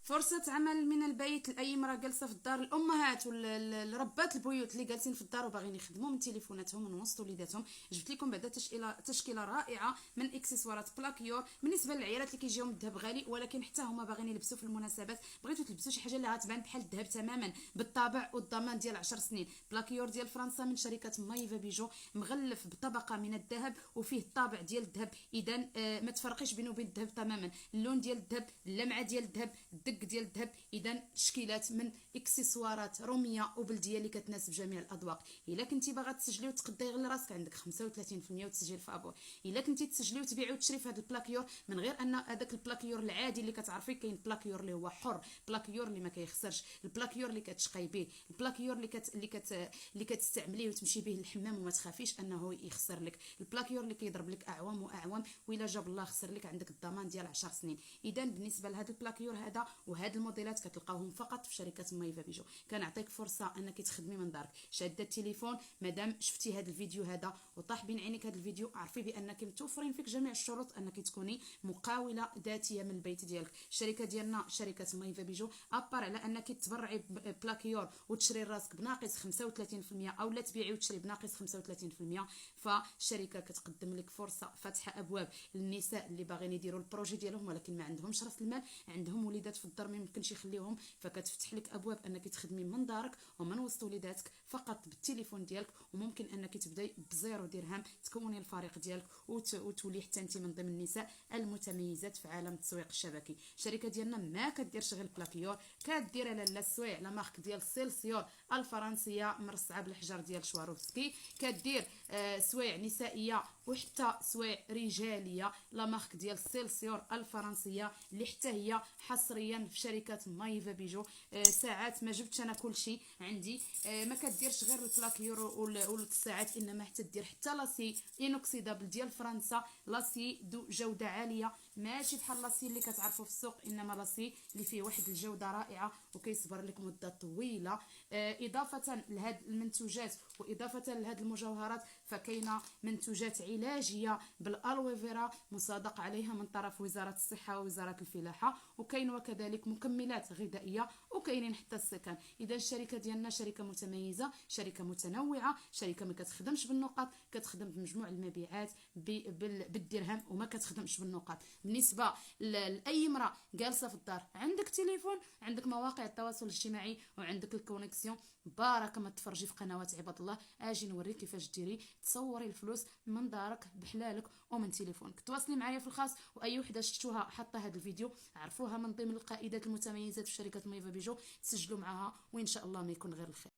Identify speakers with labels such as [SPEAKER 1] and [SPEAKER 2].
[SPEAKER 1] فرصة عمل من البيت لأي امرأة جالسة في الدار، الأمهات والربات البيوت اللي جالسين في الدار وباغيين يخدموا من تليفوناتهم من وسط وليداتهم. جبت لكم بعدا تشكيلة رائعة من اكسسوارات بلاكيور بالنسبة للعيالات اللي كيجيهم الذهب غالي ولكن حتى هما باغيين يلبسوا في المناسبات. بغيتوا تلبسوا شي حاجة اللي غتبان بحال الذهب تماما بالطابع والضمان ديال 10 سنين. بلاكيور ديال فرنسا من شركة مايفا بيجو، مغلف بطبقة من الذهب وفيه الطابع ديال الذهب. اذا ما تفرقيش بينه وبين الذهب تماما، اللون ديال الذهب، اللمعة ديال الذهب، الدق ديال الذهب. اذا تشكيلات من اكسسوارات روميه وبلديه اللي كتناسب جميع الاذواق. الا كنتي باغا تسجلي وتقداي غير راسك عندك 35% وتسجيل فابور. الا كنتي تسجلي وتبيعي وتشري في هذا البلاكيور من غير ان هذاك البلاكيور العادي اللي كتعرفي، كاين بلاكيور اللي هو حر، بلاكيور اللي ما كيخسرش، البلاكيور اللي كتشقي به، البلاكيور اللي كتستعمليه وتمشي به للحمام وما تخافيش انه يخسر لك، البلاكيور اللي كيضرب لك اعوام واعوام والا جاب الله خسر لك عندك الضمان ديال 10 سنين. اذا بالنسبه لهذا البلاكيور هذا وهاد الموديلات كتلقاوهم فقط في شركه مايفا بيجو. كنعطيك فرصه انك تخدمي من دارك، شاده التليفون. مادام شفتي هذا الفيديو هذا وطاح بين عينيك هذا الفيديو، عرفي بانك متوفرين فيك جميع الشروط انك تكوني مقاوله ذاتيه من البيت ديالك. الشركه ديالنا شركه مايفا بيجو ابار على انك تبرعي بلاكيور وتشري راسك بناقص 35% او لا تبيعي وتشري بناقص 35%، فالشركه كتقدم لك فرصه فتح ابواب للنساء اللي باغيين يديروا البروجي ديالهم ولكن ما عندهمش راس المال، عندهم وليدات في الدار ما يمكنش يخليوهم، فكتفتح لك ابواب انك تخدمي من دارك ومن وسط وليداتك فقط بالتليفون ديالك. وممكن انك تبداي بزيرو درهم تكوني الفريق ديالك وتولي حتى انت من ضمن النساء المتميزات في عالم التسويق الشبكي. الشركه ديالنا ما كديرش غير البلاكيور، كدير على السوايع لا مارك ديال سيلسيور الفرنسيه مرصعه بالحجر ديال شواروفسكي، كدير سوايع نسائيه وحتى سوايع رجاليه لا مارك ديال سيلسيور الفرنسيه اللي حتى هي حصريا في شركه مايفا بيجو. ساعات ما جبتش انا كل شيء عندي، ما كديرش غير البلاكيور والساعات انما حتى دير حتى لاسي انوكسيدابل ديال فرنسا، لاسي دو جوده عاليه ماشي بحال لاسي اللي كتعرفوا في السوق، انما لاسي اللي فيه واحد الجوده رائعه وكيصبر لك مده طويله. اضافه لهاد المنتوجات واضافه لهاد المجوهرات فكاينه منتوجات علاجيه بالالوفيرا مصادق عليها من طرف وزاره الصحه ووزاره الفلاحه، وكاين وكذلك مكملات غذائيه وكاينين حتى السكن. اذا الشركه ديالنا شركه متميزه، شركه متنوعه، شركه ما كتخدمش بالنقاط، كتخدم بمجموع المبيعات بالدرهم وما كتخدمش بالنقاط. بالنسبه لاي امراه جالسه في الدار، عندك تليفون، عندك مواقع التواصل الاجتماعي وعندك الكونيكسيون، بارك ما تفرجي في قنوات عباد الله. اجي نوريك كيفاش ديري تصوري الفلوس من دارك بحلالك ومن تليفونك. تواصلي معايا في الخاص، واي وحده شفتوها حاطه هذا الفيديو عرفوها من ضمن القائدات المتميزات في شركه مايفا بيجو، تسجلوا معها وان شاء الله ما يكون غير الخير.